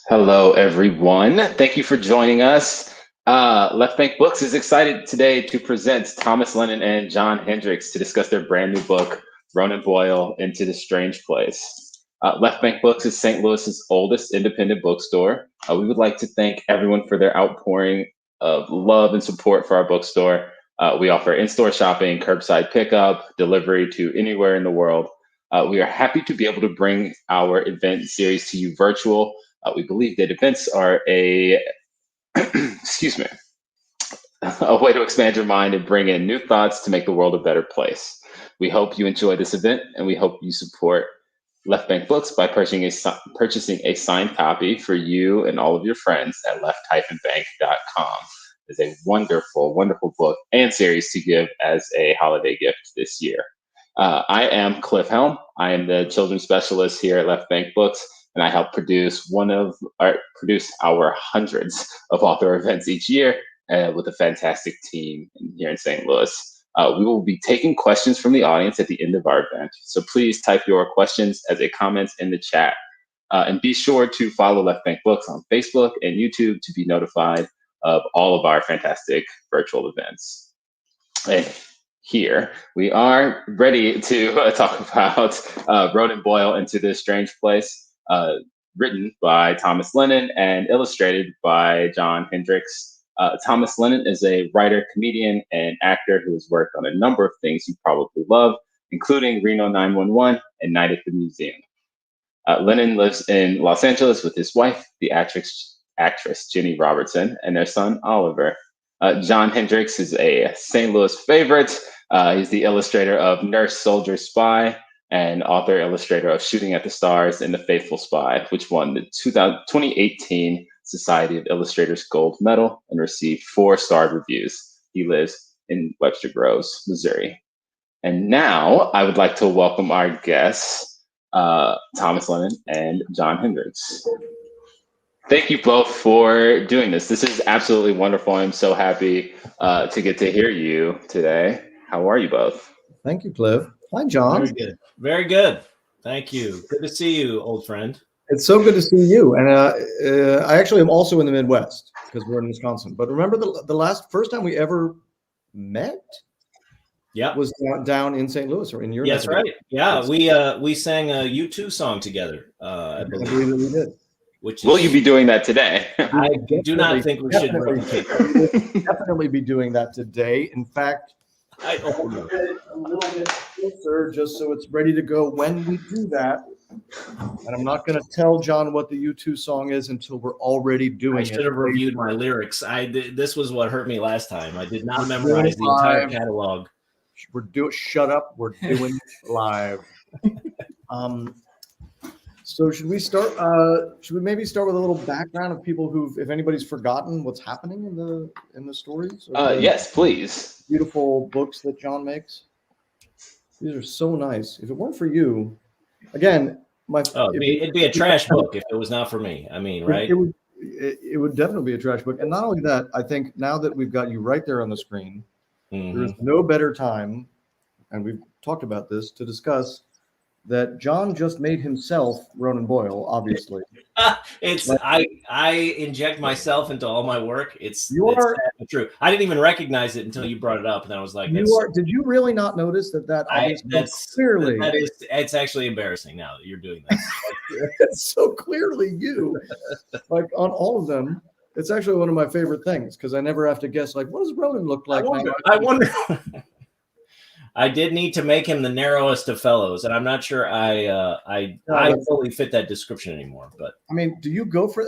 Hello, everyone. Thank you for joining us. Left Bank Books is excited today to present Thomas Lennon and John Hendrix to discuss their brand new book, Ronan Boyle, Into the Strangeplace. Left Bank Books is St. Louis's oldest independent bookstore. We would like to thank everyone for their outpouring of love and support for our bookstore. We offer in-store shopping, curbside pickup, delivery to anywhere in the world. We are happy to be able to bring our event series to you virtual. We believe that events are excuse me, a way to expand your mind and bring in new thoughts to make the world a better place. We hope you enjoy this event, and we hope you support Left Bank Books by purchasing a signed copy for you and all of your friends at left-bank.com. It's a wonderful, wonderful book and series to give as a holiday gift this year. I am Cliff Helm. I am the children's specialist here at Left Bank Books, and I help produce our hundreds of author events each year with a fantastic team here in St. Louis. We will be taking questions from the audience at the end of our event, so please type your questions as a comment in the chat. And be sure to follow Left Bank Books on Facebook and YouTube to be notified of all of our fantastic virtual events. And here we are ready to talk about Ronan Boyle, Into this Strangeplace, written by Thomas Lennon and illustrated by John Hendrix. Thomas Lennon is a writer, comedian, and actor who has worked on a number of things you probably love, including Reno 911 and Night at the Museum. Lennon lives in Los Angeles with his wife, the actress Jenny Robertson, and their son, Oliver. John Hendrix is a St. Louis favorite. He's the illustrator of Nurse, Soldier, Spy, and author-illustrator of Shooting at the Stars and The Faithful Spy, which won the 2018 Society of Illustrators Gold Medal and received 4-star reviews. He lives in Webster Groves, Missouri. And now I would like to welcome our guests, Thomas Lennon and John Hendrix. Thank you both for doing this. This is absolutely wonderful. I'm so happy to get to hear you today. How are you both? Thank you, Cliff. Hi, John. Very good. Very good. Thank you. Good to see you, old friend. It's so good to see you. And I actually am also in the Midwest because we're in Wisconsin. But remember the first time we ever met? Yeah, was down in St. Louis or in your. Yes, right. Yeah, we sang a U2 song together. I believe that we did. Will you be doing that today? I do not think we should replicate that. We'll definitely be doing that today. In fact, I opened it a little bit closer just so it's ready to go when we do that. And I'm not going to tell John what the U2 song is until we're already doing it. I should have reviewed my lyrics. This was what hurt me last time. I did not memorize the entire catalog. Shut up. We're doing it live. So should we start? Should we maybe start with a little background of people if anybody's forgotten what's happening in the stories? Yes, please. Beautiful books that John makes. These are so nice. If it weren't for you, again, it'd be a trash book if it was not for me. I mean, right? It would definitely be a trash book. And not only that, I think now that we've got you right there on the screen, there's no better time, and we've talked about this, to discuss that John just made himself Ronan Boyle, obviously. I inject myself into all my work. It's true. I didn't even recognize it until you brought it up, and I was like, Did you really not notice that? Clearly, it's actually embarrassing now that you're doing that. It's so clearly you. Like on all of them, it's actually one of my favorite things because I never have to guess. Like, what does Ronan look like? I wonder. I did need to make him the narrowest of fellows, and I'm not sure I fully fit that description anymore. But I mean, do you go for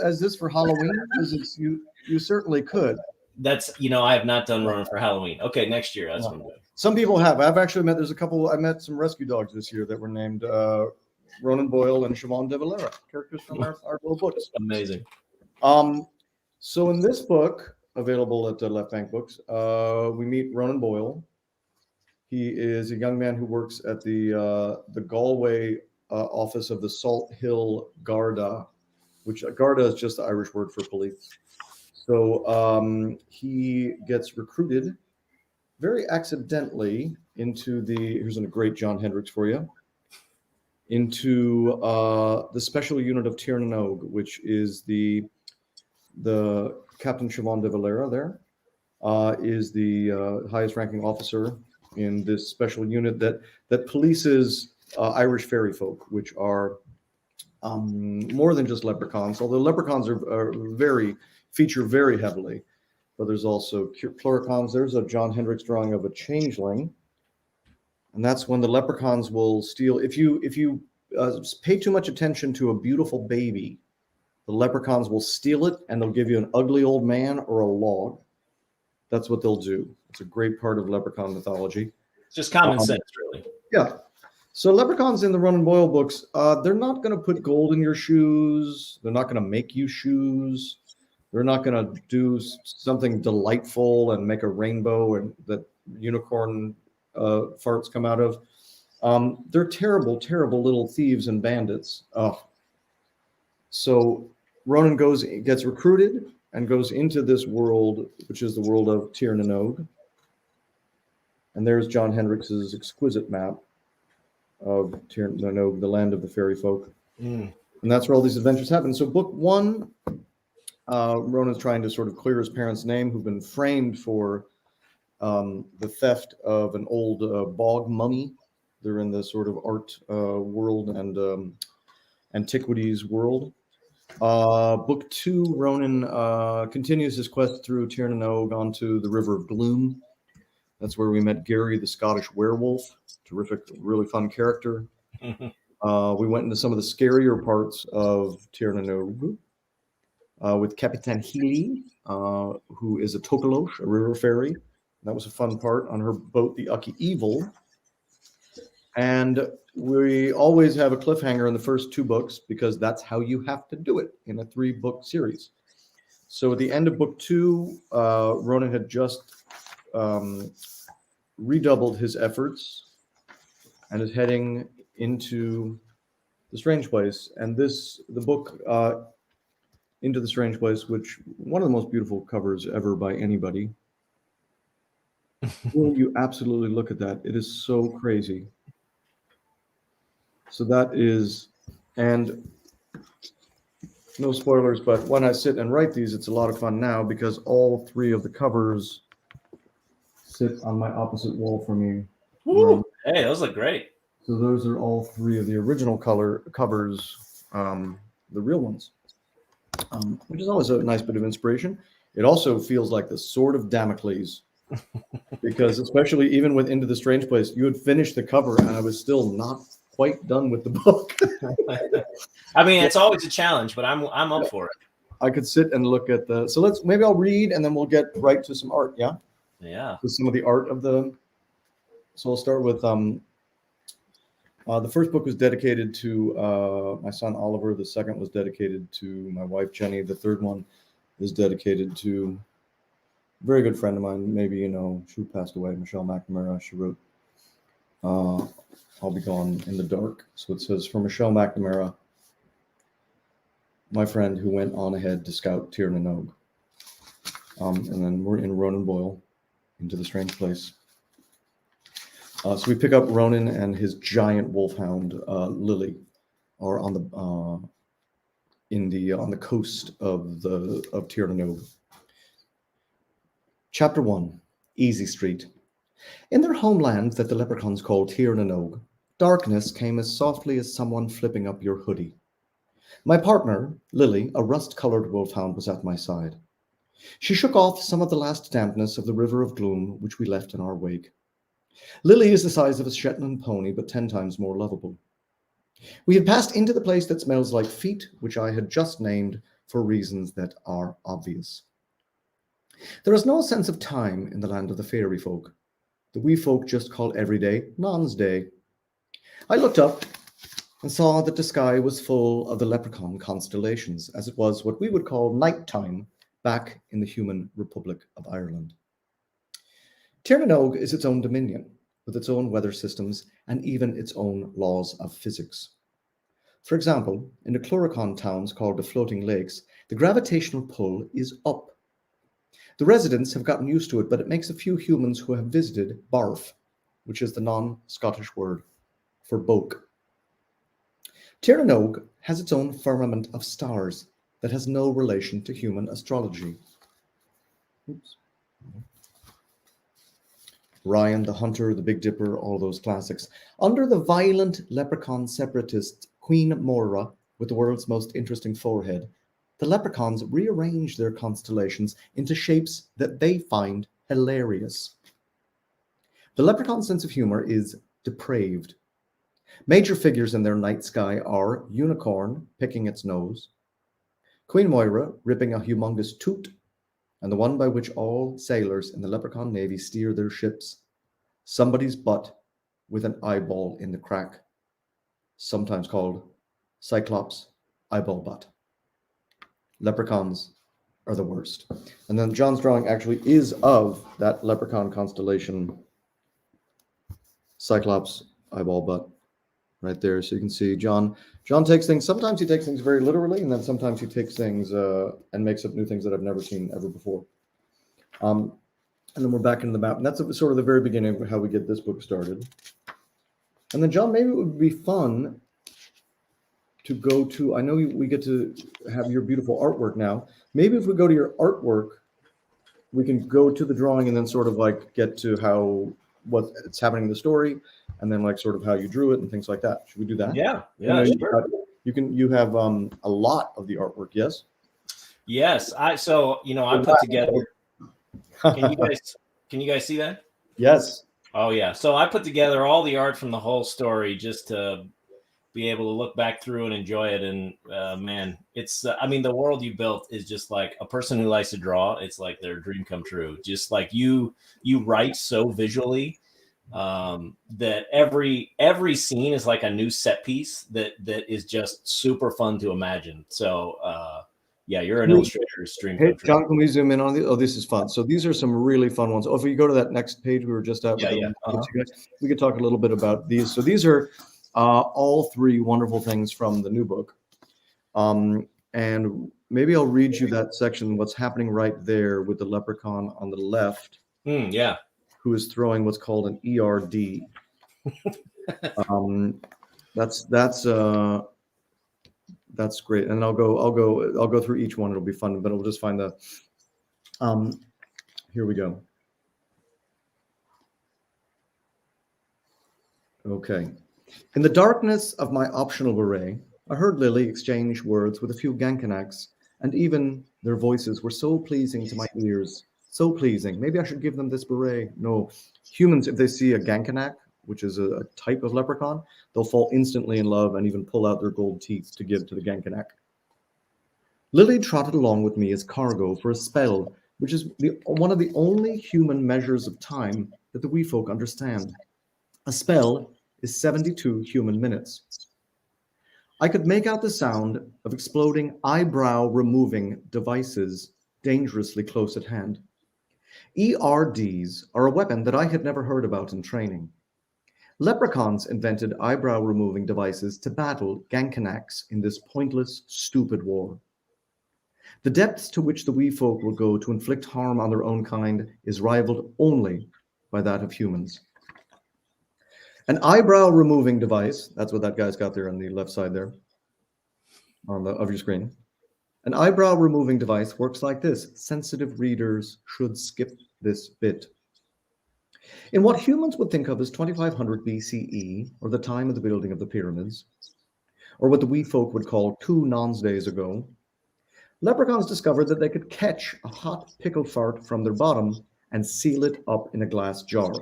Halloween? Because you certainly could. That's I have not done Ronan for Halloween. Okay, next year that's what I'm doing. Some people have. I've actually met. I met some rescue dogs this year that were named Ronan Boyle and Siobhan de Valera, characters from our little books. Amazing. So in this book, available at Left Bank Books, we meet Ronan Boyle. He is a young man who works at the Galway office of the Salt Hill Garda, which Garda is just the Irish word for police. So he gets recruited very accidentally into here's a great John Hendrix for you. into the special unit of Tir na Nog, which is the Captain Siobhan de Valera there, is the highest ranking officer in this special unit that polices Irish fairy folk, which are more than just leprechauns, although leprechauns are feature very heavily, but there's also pluricons. There's a John Hendrix drawing of a changeling, and that's when the leprechauns will steal. If you pay too much attention to a beautiful baby, the leprechauns will steal it, and they'll give you an ugly old man or a log. That's what they'll do. It's a great part of leprechaun mythology. It's just common sense, really. Yeah. So leprechauns in the Ronan Boyle books, they're not going to put gold in your shoes. They're not going to make you shoes. They're not going to do something delightful and make a rainbow and that unicorn farts come out of. They're terrible, terrible little thieves and bandits. So Ronan gets recruited and goes into this world, which is the world of Tir na Nog. And there's John Hendrix's exquisite map of Tir na Nog, the land of the fairy folk. And that's where all these adventures happen. So book one, Ronan's trying to sort of clear his parents' name, who've been framed for the theft of an old bog mummy. They're in the sort of art world and antiquities world. Book two, Ronan continues his quest through Tir na Nog onto the River of Gloom. That's where we met Gary, the Scottish werewolf. Terrific, really fun character. We went into some of the scarier parts of Tir na Nog with Capitan Healy, who is a Tokolosh, a river fairy. That was a fun part on her boat, the Ucky Evil. And we always have a cliffhanger in the first two books because that's how you have to do it in a 3-book series. So at the end of book two, Ronan had just redoubled his efforts and is heading into the Strangeplace. And the book Into the Strangeplace, which one of the most beautiful covers ever by anybody. Will you absolutely look at that? It is so crazy. So that is, and no spoilers, but when I sit and write these, it's a lot of fun now because all 3 of the covers sit on my opposite wall from me. Hey, those look great. So those are all 3 of the original covers, the real ones, which is always a nice bit of inspiration. It also feels like the sword of Damocles, because especially even with Into the Strangeplace, you had finished the cover and I was still not quite done with the book. I mean, it's always a challenge, but I'm up for it. I could sit and look at so maybe I'll read and then we'll get right to some art. Yeah. With some of the art of so I'll start with the first book was dedicated to my son Oliver. The second was dedicated to my wife Jenny. The third one is dedicated to a very good friend of mine. Maybe you know, she passed away, Michelle McNamara. She wrote I'll Be Gone in the Dark. So it says, for Michelle McNamara, my friend who went on ahead to scout Tir na Nog. And then we're in Ronan Boyle, Into the Strangeplace. So we pick up Ronan and his giant wolfhound, Lily, are on the coast of Tir na Nog. Chapter 1, Easy Street. In their homeland that the leprechauns call Tir na Nog, darkness came as softly as someone flipping up your hoodie. My partner, Lily, a rust-colored wolfhound, was at my side. She shook off some of the last dampness of the River of Gloom, which we left in our wake. Lily is the size of a Shetland pony, but 10 times more lovable. We had passed into the place that smells like feet, which I had just named for reasons that are obvious. There is no sense of time in the land of the fairy folk. The wee folk just call every day Non's Day. I looked up and saw that the sky was full of the leprechaun constellations, as it was what we would call nighttime back in the human Republic of Ireland. Tir na Nog is its own dominion, with its own weather systems and even its own laws of physics. For example, in the Chloricon towns called the Floating Lakes, the gravitational pull is up. The residents have gotten used to it, but it makes a few humans who have visited barf, which is the non-Scottish word for boke. Tiranogue has its own firmament of stars that has no relation to human astrology. Oops. Ryan, the Hunter, the Big Dipper, all those classics. Under the violent leprechaun separatist Queen Moira, with the world's most interesting forehead, the leprechauns rearrange their constellations into shapes that they find hilarious. The leprechaun sense of humor is depraved. Major figures in their night sky are Unicorn picking its nose, Queen Moira ripping a humongous toot, and the one by which all sailors in the leprechaun navy steer their ships, somebody's butt with an eyeball in the crack, sometimes called Cyclops eyeball butt. Leprechauns are the worst. And then John's drawing actually is of that leprechaun constellation, Cyclops eyeball butt, right there. So you can see John takes things, sometimes he takes things very literally, and then sometimes he takes things and makes up new things that I've never seen ever before. And then we're back into the map. And that's sort of the very beginning of how we get this book started. And then, John, maybe it would be fun to go to, I know we get to have your beautiful artwork now. Maybe if we go to your artwork, we can go to the drawing and then sort of like get to what's happening in the story, and then like sort of how you drew it and things like that. Should we do that? Yeah, sure. You have a lot of the artwork, yes? Yes, I put together. Can you guys see that? Yes. Oh yeah. So I put together all the art from the whole story just to be able to look back through and enjoy it. And man, it's the world you built is just like a person who likes to draw. It's like their dream come true. Just like you write so visually that every scene is like a new set piece that is just super fun to imagine. So yeah, you're an illustrator's dream come true. John, can we zoom in on this? Oh, this is fun. So these are some really fun ones. Oh, if you go to that next page we were just at, we could talk a little bit about these. So these are all three wonderful things from the new book. And maybe I'll read you that section, what's happening right there with the leprechaun on the left. Yeah. Who is throwing what's called an ERD. That's great. And I'll go through each one. It'll be fun, but we'll just find the here we go. Okay. In the darkness of my optional beret, I heard Lily exchange words with a few Gankanaks, and even their voices were so pleasing to my ears. So pleasing. Maybe I should give them this beret. No. Humans, if they see a Gankanak, which is a type of leprechaun, they'll fall instantly in love and even pull out their gold teeth to give to the Gankanak. Lily trotted along with me as cargo for a spell, which is one of the only human measures of time that the wee folk understand. A spell is 72 human minutes. I could make out the sound of exploding eyebrow-removing devices dangerously close at hand. ERDs are a weapon that I had never heard about in training. Leprechauns invented eyebrow-removing devices to battle Gankanaks in this pointless, stupid war. The depths to which the wee folk will go to inflict harm on their own kind is rivaled only by that of humans. An eyebrow-removing device, that's what that guy's got there on the left side there of your screen. An eyebrow-removing device works like this. Sensitive readers should skip this bit. In what humans would think of as 2500 BCE, or the time of the building of the pyramids, or what the wee folk would call 2 nonce days ago, leprechauns discovered that they could catch a hot pickle fart from their bottom and seal it up in a glass jar.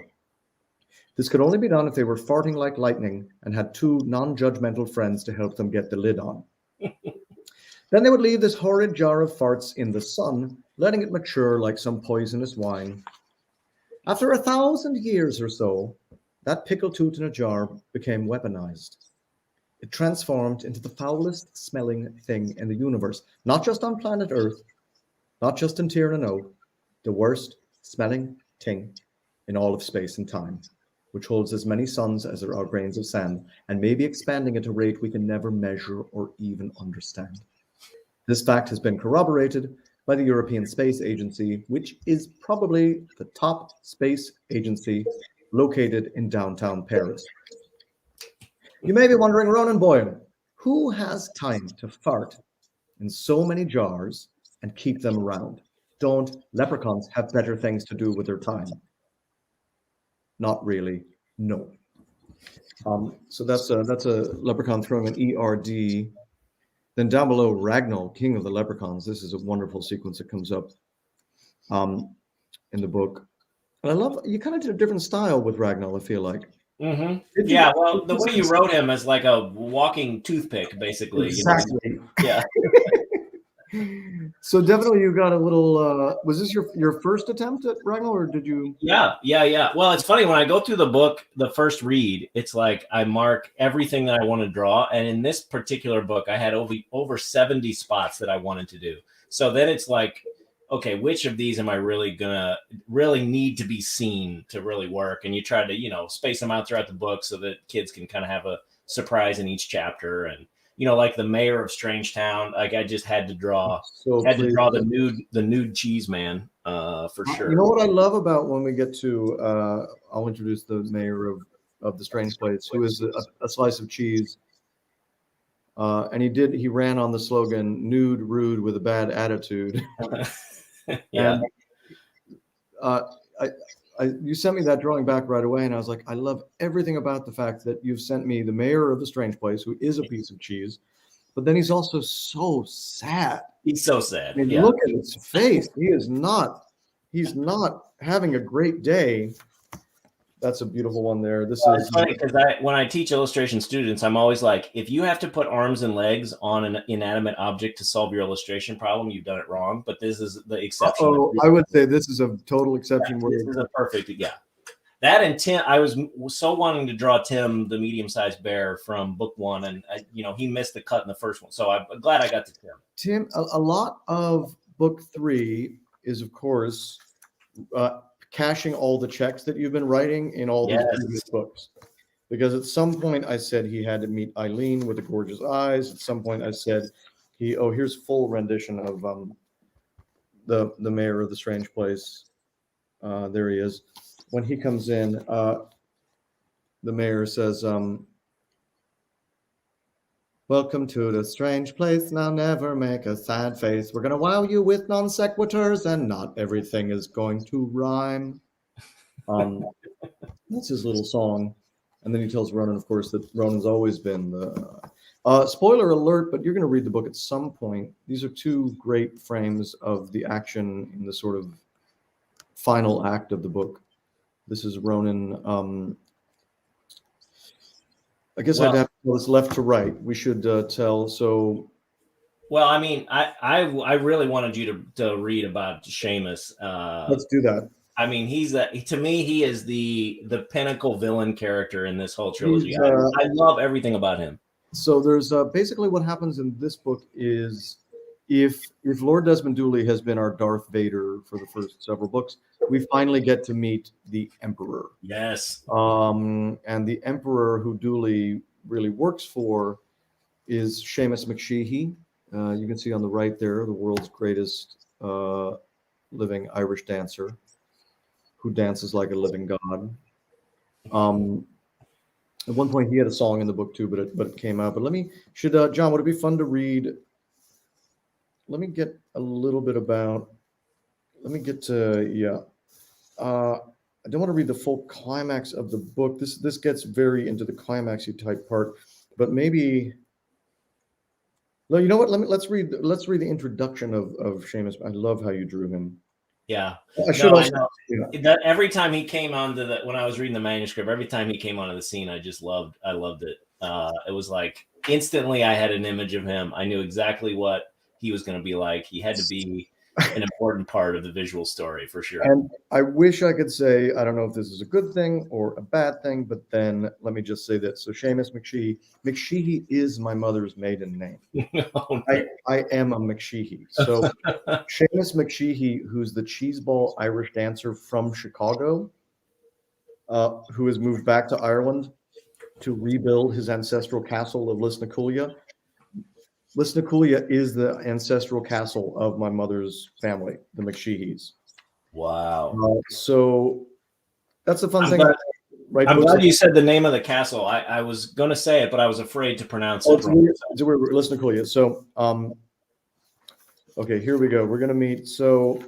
This could only be done if they were farting like lightning and had 2 non-judgmental friends to help them get the lid on. Then they would leave this horrid jar of farts in the sun, letting it mature like some poisonous wine. After 1,000 years or so, that pickle toot in a jar became weaponized. It transformed into the foulest smelling thing in the universe, not just on planet Earth, not just in Tiranogue, the worst smelling thing in all of space and time, which holds as many suns as there are grains of sand, and may be expanding at a rate we can never measure or even understand. This fact has been corroborated by the European Space Agency, which is probably the top space agency located in downtown Paris. You may be wondering, Ronan Boyle, Who has time to fart in so many jars and keep them around? Don't leprechauns have better things to do with their time? Not really. No. So that's a leprechaun throwing an ERD. Then down below, Ragnar, king of the leprechauns. This is a wonderful sequence that comes up in the book. And I love, you kind of did a different style with Ragnar, I feel like. Mm-hmm. Yeah, well, the way you wrote him as like a walking toothpick, basically. Exactly. You know? Yeah. So definitely you got a little, was this your first attempt at Ragnar, or did you? Yeah. Well, it's funny, when I go through the book, the first read, it's like I mark everything that I want to draw. And in this particular book, I had over 70 spots that I wanted to do. So then it's like, okay, which of these am I really need to be seen to really work? And you try to, space them out throughout the book so that kids can kind of have a surprise in each chapter. And, like the mayor of Strangetown, like I just had to draw the nude cheese man for sure. You know what I love about when we get to, I'll introduce the mayor of the Strangeplace, who is a slice of cheese. And he ran on the slogan, nude, rude, with a bad attitude. Yeah. And you sent me that drawing back right away, and I was like, I love everything about the fact that you've sent me the mayor of the Strangeplace, who is a piece of cheese, but then he's also so sad. He's so sad. I mean, look at his face. He's not having a great day. That's a beautiful one there. It's funny because when I teach illustration students, I'm always like, if you have to put arms and legs on an inanimate object to solve your illustration problem, you've done it wrong. But this is the exception. Oh, I would say this is a total exception. This is a perfect, That and Tim, I was so wanting to draw Tim, the medium-sized bear from book one, and he missed the cut in the first one. So I'm glad I got to Tim. Tim, a lot of book 3 is, of course, cashing all the checks that you've been writing in all these previous books. Because at some point I said he had to meet Eileen with the gorgeous eyes. At some point I said here's full rendition of the mayor of the Strangeplace. There he is. When he comes in, the mayor says, welcome to the strange place. Now never make a sad face. We're going to wow you with non sequiturs, and not everything is going to rhyme. That's his little song. And then he tells Ronan, of course, that Ronan's always been the... spoiler alert, but you're going to read the book at some point. These are 2 great frames of the action in the sort of final act of the book. This is Ronan... I guess I'd have to tell this left to right. We should tell. So, well, I mean, I really wanted you to read about Sheamus. Let's do that. I mean, to me, he is the pinnacle villain character in this whole trilogy. I love everything about him. So there's basically what happens in this book is if Lord Desmond Dooley has been our Darth Vader for the first several books, we finally get to meet the Emperor. Yes. And the Emperor who Dooley really works for is Sheamus McSheehy. You can see on the right there, the world's greatest living Irish dancer who dances like a living god. At one point he had a song in the book too, but it came out. But John, would it be fun to read? Let me get a little bit about. Let me get to I don't want to read the full climax of the book. This gets very into the climaxy type part, but maybe. No, you know what? Let's read the introduction of Sheamus. I love how you drew him. Yeah. I know. That every time he came onto when I was reading the manuscript, every time he came onto the scene, I loved it. It was like instantly I had an image of him. I knew exactly what he was going to be like. He had to be an important part of the visual story for sure. And I wish I could say, I don't know if this is a good thing or a bad thing, but then let me just say this. So Sheamus McSheehy is my mother's maiden name. Oh, I am a McSheehy. So Sheamus McSheehy, who's the cheeseball Irish dancer from Chicago, who has moved back to Ireland to rebuild his ancestral castle of Lisnaculia. Lisnaculia is the ancestral castle of my mother's family, the McSheehys. Wow. So that's the fun thing. right? I'm glad you said the name of the castle. I was going to say it, but I was afraid to pronounce it wrong. Listen to Coolio. So, okay, here we go. We're going to meet. So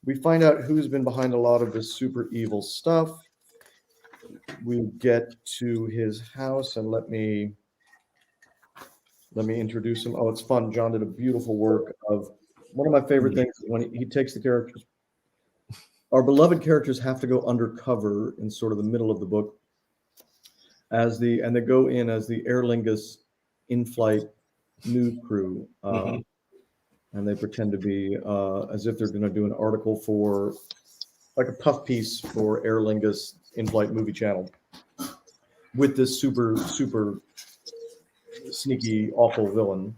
we find out who's been behind a lot of this super evil stuff. We get to his house, and let me introduce him. Oh, it's fun. John did a beautiful work of one of my favorite things when he takes the characters. Our beloved characters have to go undercover in sort of the middle of the book and they go in as the Aer Lingus in-flight news crew, and they pretend to be as if they're going to do an article for like a puff piece for Aer Lingus in-flight movie channel with this super sneaky, awful villain.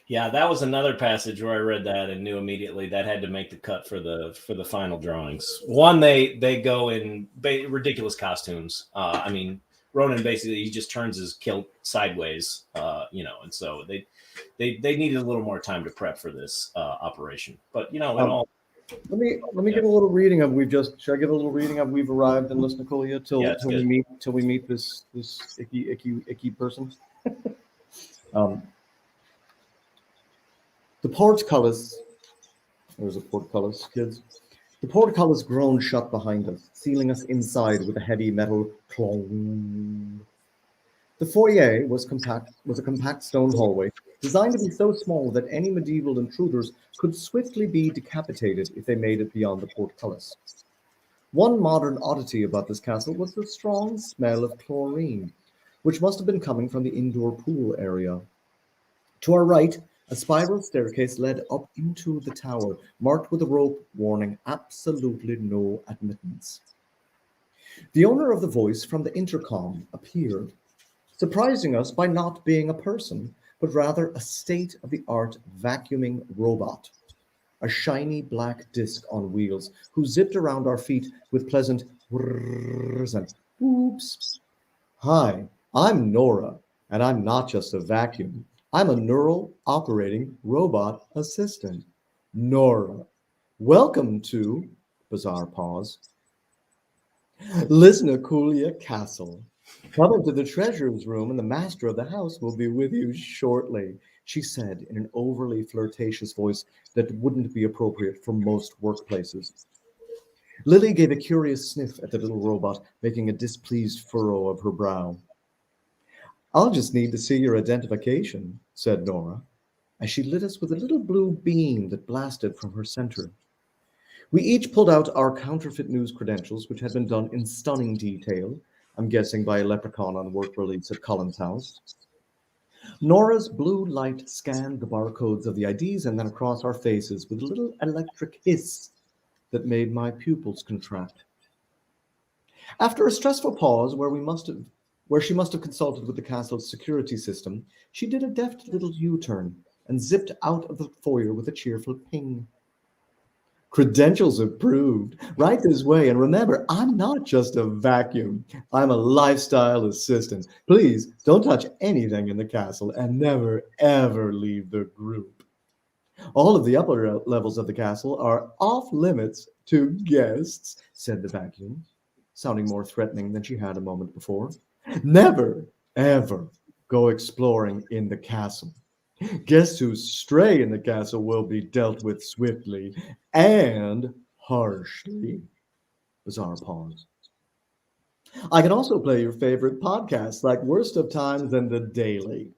Yeah, that was another passage where I read that and knew immediately that had to make the cut for the final drawings. One, they go in ridiculous costumes. I mean, Ronan basically he just turns his kilt sideways, and so they needed a little more time to prep for this operation. But let me give a little reading of should I give a little reading of We've Arrived in Lisnacolia till we meet this icky person. The portcullis, there's a portcullis, kids. The portcullis groaned shut behind us, sealing us inside with a heavy metal clong. The foyer was a compact stone hallway designed to be so small that any medieval intruders could swiftly be decapitated if they made it beyond the portcullis. One modern oddity about this castle was the strong smell of chlorine, which must have been coming from the indoor pool area. To our right, a spiral staircase led up into the tower, marked with a rope warning absolutely no admittance. The owner of the voice from the intercom appeared, surprising us by not being a person, but rather a state-of-the-art vacuuming robot, a shiny black disc on wheels, who zipped around our feet with pleasant whirrs and whoops. Hi, I'm Nora, and I'm not just a vacuum. I'm a neural operating robot assistant. Nora, welcome to, bizarre pause, Lisnacolia Castle. Come into the treasurer's room and the master of the house will be with you shortly, she said in an overly flirtatious voice that wouldn't be appropriate for most workplaces. Lily gave a curious sniff at the little robot, making a displeased furrow of her brow. I'll just need to see your identification, said Nora, as she lit us with a little blue beam that blasted from her center. We each pulled out our counterfeit news credentials, which had been done in stunning detail, I'm guessing by a leprechaun on work release at Colin's house. Nora's blue light scanned the barcodes of the IDs and then across our faces with a little electric hiss that made my pupils contract. After a stressful pause where she must have consulted with the castle's security system, she did a deft little U-turn and zipped out of the foyer with a cheerful ping. Credentials approved. Right this way. And remember, I'm not just a vacuum. I'm a lifestyle assistant. Please don't touch anything in the castle and never, ever leave the group. All of the upper levels of the castle are off limits to guests, said the vacuum, sounding more threatening than she had a moment before. Never, ever go exploring in the castle. Guests who stray in the castle will be dealt with swiftly and harshly. Bizarre pause. I can also play your favorite podcasts like Worst of Times and The Daily.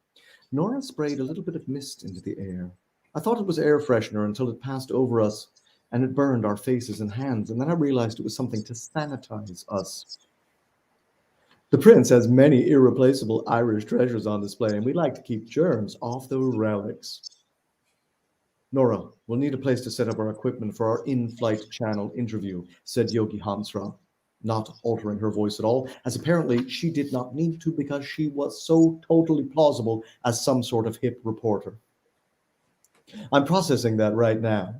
Nora sprayed a little bit of mist into the air. I thought it was air freshener until it passed over us and it burned our faces and hands, and then I realized it was something to sanitize us. The prince has many irreplaceable Irish treasures on display, and we like to keep germs off the relics. Nora, we'll need a place to set up our equipment for our in-flight channel interview, said Yogi Hansra, not altering her voice at all, as apparently she did not need to because she was so totally plausible as some sort of hip reporter. I'm processing that right now.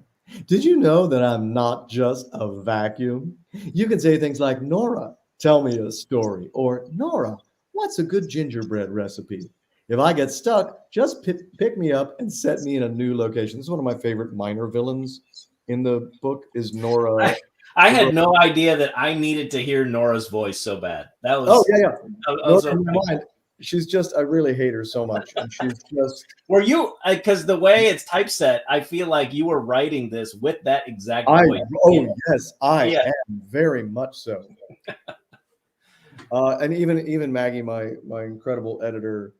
Did you know that I'm not just a vacuum? You can say things like, Nora, tell me a story, or Nora, what's a good gingerbread recipe? If I get stuck, just pick me up and set me in a new location. This is one of my favorite minor villains in the book is Nora. I had no idea that I needed to hear Nora's voice so bad. That was She's just, I really hate her so much, and she's just. Were you? Because the way it's typeset, I feel like you were writing this with that exact voice. Yes, I am very much so. And even Maggie, my incredible editor,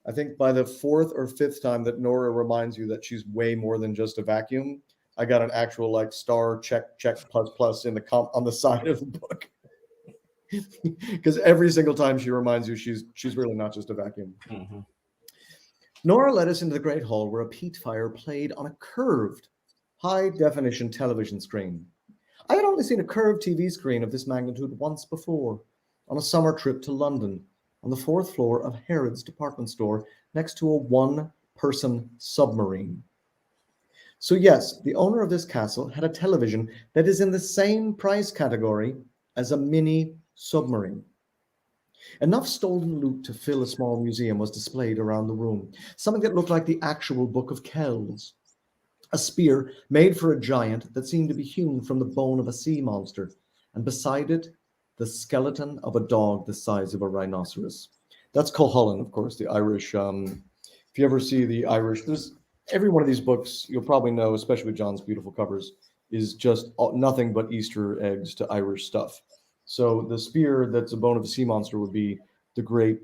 I think by the fourth or fifth time that Nora reminds you that she's way more than just a vacuum, I got an actual like star check plus in the on the side of the book. Because every single time she reminds you she's really not just a vacuum. Mm-hmm. Nora led us into the great hall where a peat fire played on a curved, high-definition television screen. I had only seen a curved TV screen of this magnitude once before, on a summer trip to London, on the fourth floor of Harrods department store, next to a one-person submarine. So yes, the owner of this castle had a television that is in the same price category as a mini submarine. Enough stolen loot to fill a small museum was displayed around the room, something that looked like the actual Book of Kells. A spear made for a giant that seemed to be hewn from the bone of a sea monster, and beside it, the skeleton of a dog the size of a rhinoceros. That's Cuchulainn, of course, the Irish. If you ever see the Irish, there's every one of these books, you'll probably know, especially John's beautiful covers, is just nothing but Easter eggs to Irish stuff. So the spear that's a bone of a sea monster would be the great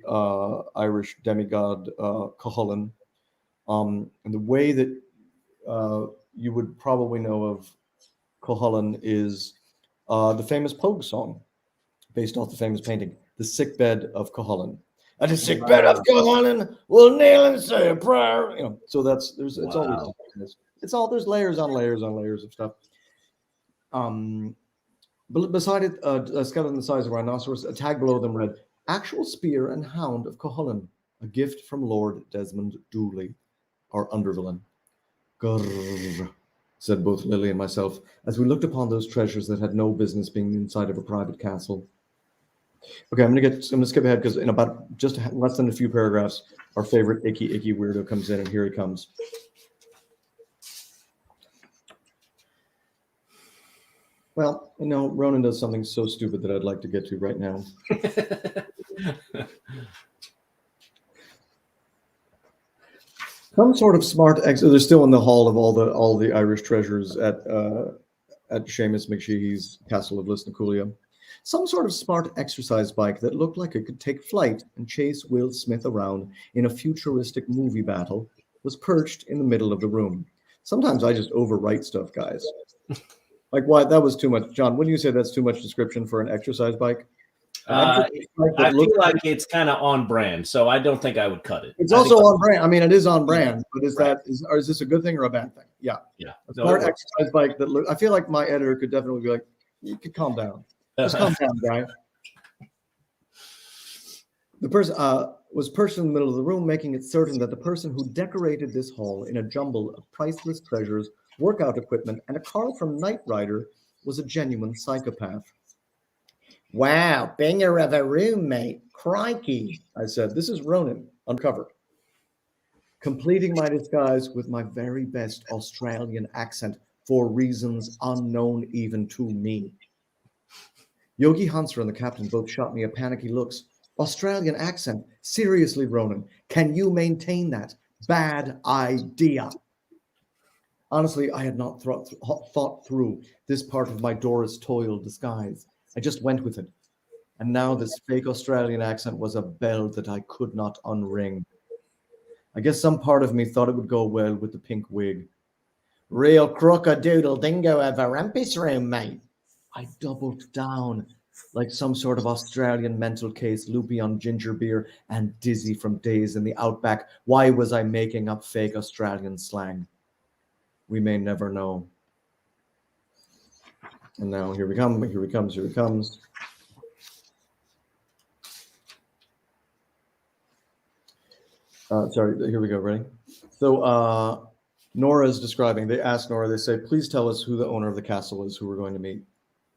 Irish demigod Cuchulainn. And the way that you would probably know of Cuchulainn is the famous Pogue song, based off the famous painting, The Sick Bed of Cuchulainn. At the sick bed of Cuchulainn, we'll kneel and say a prayer. You know, so it's all there's layers on layers on layers of stuff. Beside it, a skeleton the size of a rhinoceros, a tag below them read, "Actual spear and hound of Cuchulainn, a gift from Lord Desmond Dooley, our undervillain." Grrr, said both Lily and myself, as we looked upon those treasures that had no business being inside of a private castle. Okay, I'm gonna skip ahead because in about just less than a few paragraphs, our favorite icky weirdo comes in, and here he comes. Well, you know, Ronan does something so stupid that I'd like to get to right now. Some sort of smart they're still in the hall of all the Irish treasures at Sheamus McSheehy's Castle of Lisnaculia. Some sort of smart exercise bike that looked like it could take flight and chase Will Smith around in a futuristic movie battle was perched in the middle of the room. Sometimes I just overwrite stuff, guys. Like, why? That was too much. John, wouldn't you say that's too much description for an exercise bike? I feel like it's kind of on brand, so I don't think I would cut it. It's also on brand. I mean, it is on brand, but is this a good thing or a bad thing? Yeah. A smart exercise bike that I feel like my editor could definitely be like, you could calm down. Just calm down, guy. The person was perched in the middle of the room, making it certain that the person who decorated this hall in a jumble of priceless treasures, workout equipment, and a car from Knight Rider was a genuine psychopath. Wow, banger of a room, mate. Crikey, I said. This is Ronan, uncovered. Completing my disguise with my very best Australian accent for reasons unknown even to me. Yogi Hansra and the captain both shot me a panicky looks. Australian accent? Seriously, Ronan, can you maintain that? Bad idea. Honestly, I had not thought through this part of my Doris Toyle disguise. I just went with it. And now this fake Australian accent was a bell that I could not unring. I guess some part of me thought it would go well with the pink wig. Real crocodile dingo of a rumpus room, mate. I doubled down like some sort of Australian mental case, loopy on ginger beer and dizzy from days in the outback. Why was I making up fake Australian slang? We may never know. And now here he comes. Sorry, here we go, ready? So Nora is describing, they ask Nora, they say, please tell us who the owner of the castle is, who we're going to meet.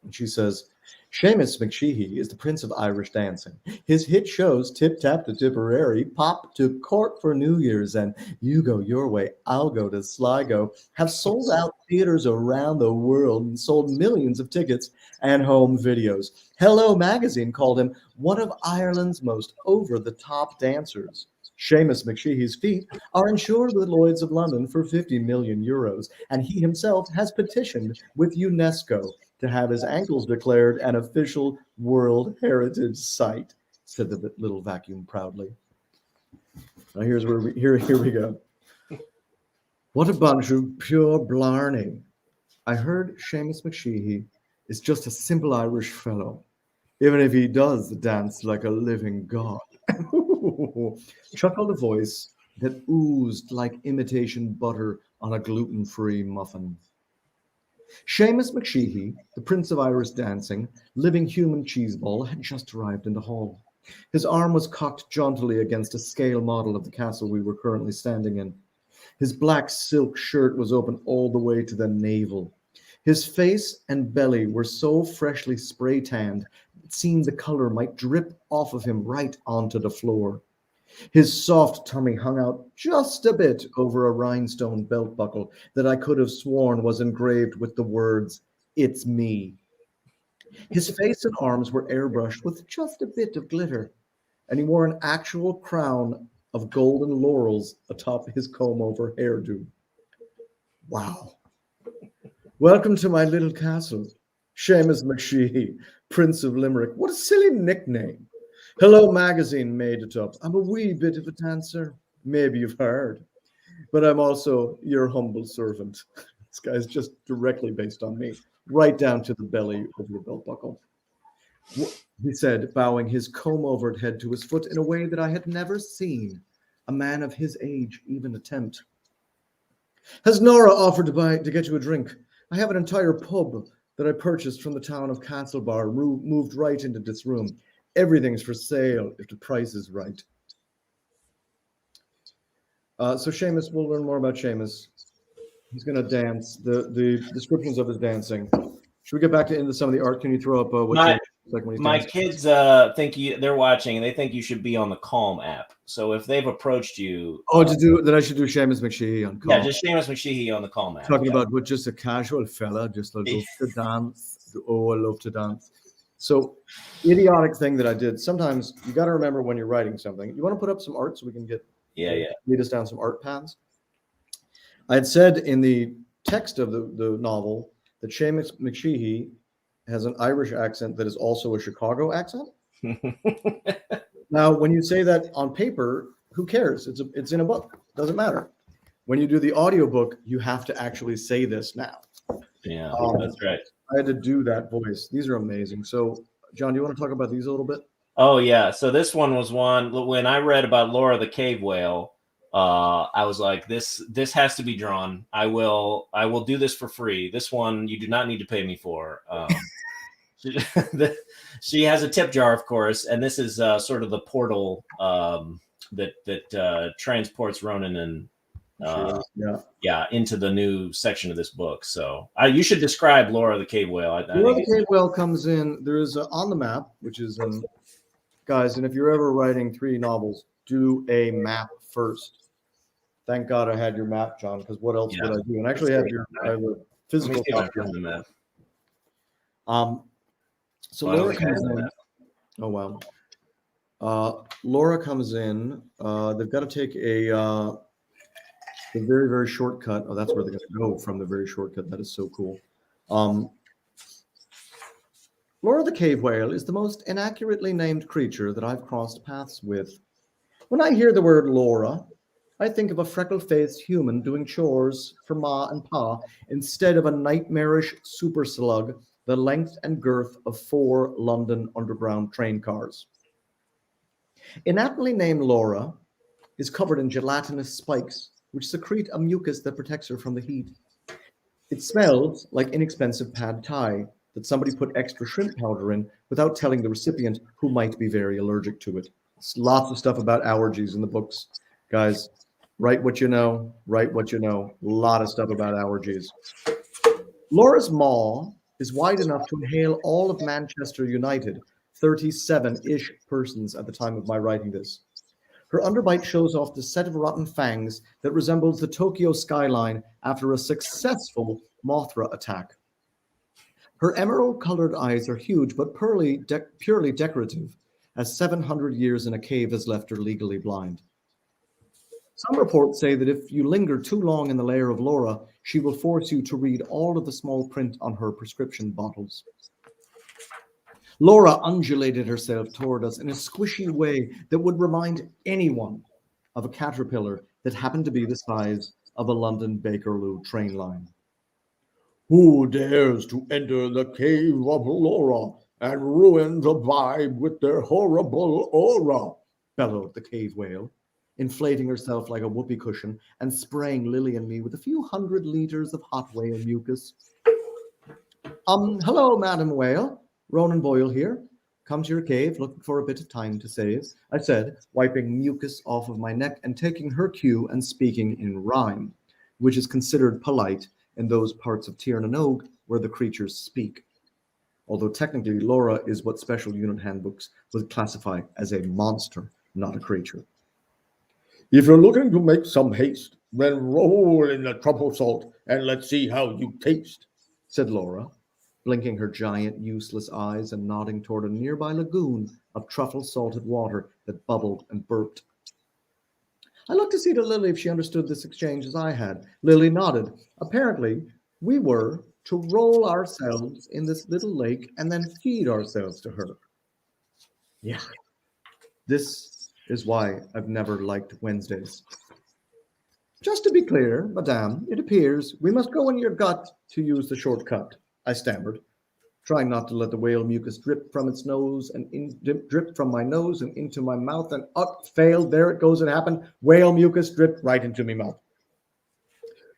And she says, Sheamus McSheehy is the Prince of Irish dancing. His hit shows Tip Tap to Tipperary, Pop to Cork for New Year's, and You Go Your Way, I'll Go to Sligo have sold out theaters around the world and sold millions of tickets and home videos. Hello Magazine called him one of Ireland's most over-the-top dancers. Sheamus McSheehy's feet are insured with Lloyd's of London for 50 million euros, and he himself has petitioned with UNESCO to have his ankles declared an official World Heritage Site, said the little vacuum proudly. Now here's where here we go. What a bunch of pure blarney. I heard Sheamus McSheehy is just a simple Irish fellow, even if he does dance like a living god. Chuckled a voice that oozed like imitation butter on a gluten-free muffin. Sheamus McSheehy, the Prince of Irish dancing, living human cheeseball, had just arrived in the hall. His arm was cocked jauntily against a scale model of the castle we were currently standing in. His black silk shirt was open all the way to the navel. His face and belly were so freshly spray tanned, it seemed the color might drip off of him right onto the floor. His soft tummy hung out just a bit over a rhinestone belt buckle that I could have sworn was engraved with the words, "It's me." His face and arms were airbrushed with just a bit of glitter, and he wore an actual crown of golden laurels atop his comb-over hairdo. Wow. Welcome to my little castle, Sheamus McSheehy, Prince of Limerick. What a silly nickname. Hello Magazine made it up. I'm a wee bit of a dancer. Maybe you've heard. But I'm also your humble servant. This guy's just directly based on me, right down to the belly of your belt buckle. He said, bowing his comb-overed head to his foot in a way that I had never seen a man of his age even attempt. Has Nora offered to get you a drink? I have an entire pub that I purchased from the town of Castlebar, moved right into this room. Everything's for sale if the price is right. So Sheamus, we'll learn more about Sheamus. He's going to dance. The descriptions of his dancing. Should we get back into some of the art? Can you throw up what Sheamus looks like when he's dancing? Kids think they're watching and they think you should be on the Calm app. So if they've approached you, that I should do Sheamus McSheehy on Calm. Yeah, just Sheamus McSheehy on the Calm app. Talking about with just a casual fella, just I love to dance. Oh, I love to dance. So, idiotic thing that I did. Sometimes you got to remember when you're writing something. You want to put up some art so we can lead us down some art paths. I had said in the text of the novel that Sheamus McSheehy has an Irish accent that is also a Chicago accent. Now, when you say that on paper, who cares? It's in a book. Doesn't matter. When you do the audiobook, you have to actually say this now. Yeah, that's right. I had to do that voice. These are amazing. So, John, do you want to talk about these a little bit? Oh, yeah. So this one was one when I read about Laura the cave whale. I was like, this has to be drawn. I will do this for free. This one you do not need to pay me for. She has a tip jar, of course, and this is sort of the portal that transports Ronan and into the new section of this book. So you should describe Laura the cave whale. Laura the cave whale comes in. There is on the map, which is guys, and if you're ever writing 3 novels, do a map first. Thank God I had your map, John, because what else would I do? And actually, I have a physical copy of the map. So Laura comes in. Oh wow. Laura comes in. They've got to take the very, very shortcut. Oh, that's where they're going to go from the very shortcut. That is so cool. Laura the cave whale is the most inaccurately named creature that I've crossed paths with. When I hear the word Laura, I think of a freckle-faced human doing chores for Ma and Pa instead of a nightmarish super slug the length and girth of 4 London Underground train cars. Inaptly named Laura is covered in gelatinous spikes, which secrete a mucus that protects her from the heat. It smells like inexpensive pad thai that somebody put extra shrimp powder in without telling the recipient who might be very allergic to it. It's lots of stuff about allergies in the books. Guys, write what you know, write what you know. A lot of stuff about allergies. Laura's maw is wide enough to inhale all of Manchester United, 37-ish persons at the time of my writing this. Her underbite shows off the set of rotten fangs that resembles the Tokyo skyline after a successful Mothra attack. Her emerald-colored eyes are huge but purely decorative, as 700 years in a cave has left her legally blind. Some reports say that if you linger too long in the lair of Laura, she will force you to read all of the small print on her prescription bottles. Laura undulated herself toward us in a squishy way that would remind anyone of a caterpillar that happened to be the size of a London Bakerloo train line. Who dares to enter the cave of Laura and ruin the vibe with their horrible aura? Bellowed the cave whale, inflating herself like a whoopee cushion and spraying Lily and me with a few 100 liters of hot whale mucus. Hello, Madam Whale. Ronan Boyle here. Come to your cave looking for a bit of time to save, I said, wiping mucus off of my neck and taking her cue and speaking in rhyme, which is considered polite in those parts of Tir na Nog where the creatures speak. Although technically Laura is what special unit handbooks would classify as a monster, not a creature. If you're looking to make some haste, then roll in the truffle salt and let's see how you taste, said Laura, blinking her giant, useless eyes and nodding toward a nearby lagoon of truffle-salted water that bubbled and burped. I looked to see to Lily if she understood this exchange as I had. Lily nodded. Apparently, we were to roll ourselves in this little lake and then feed ourselves to her. Yeah, this is why I've never liked Wednesdays. Just to be clear, madame, it appears we must go in your gut to use the shortcut, I stammered, trying not to let the whale mucus drip from its nose and drip from my nose and into my mouth, and failed. There it goes. It happened. Whale mucus dripped right into my mouth.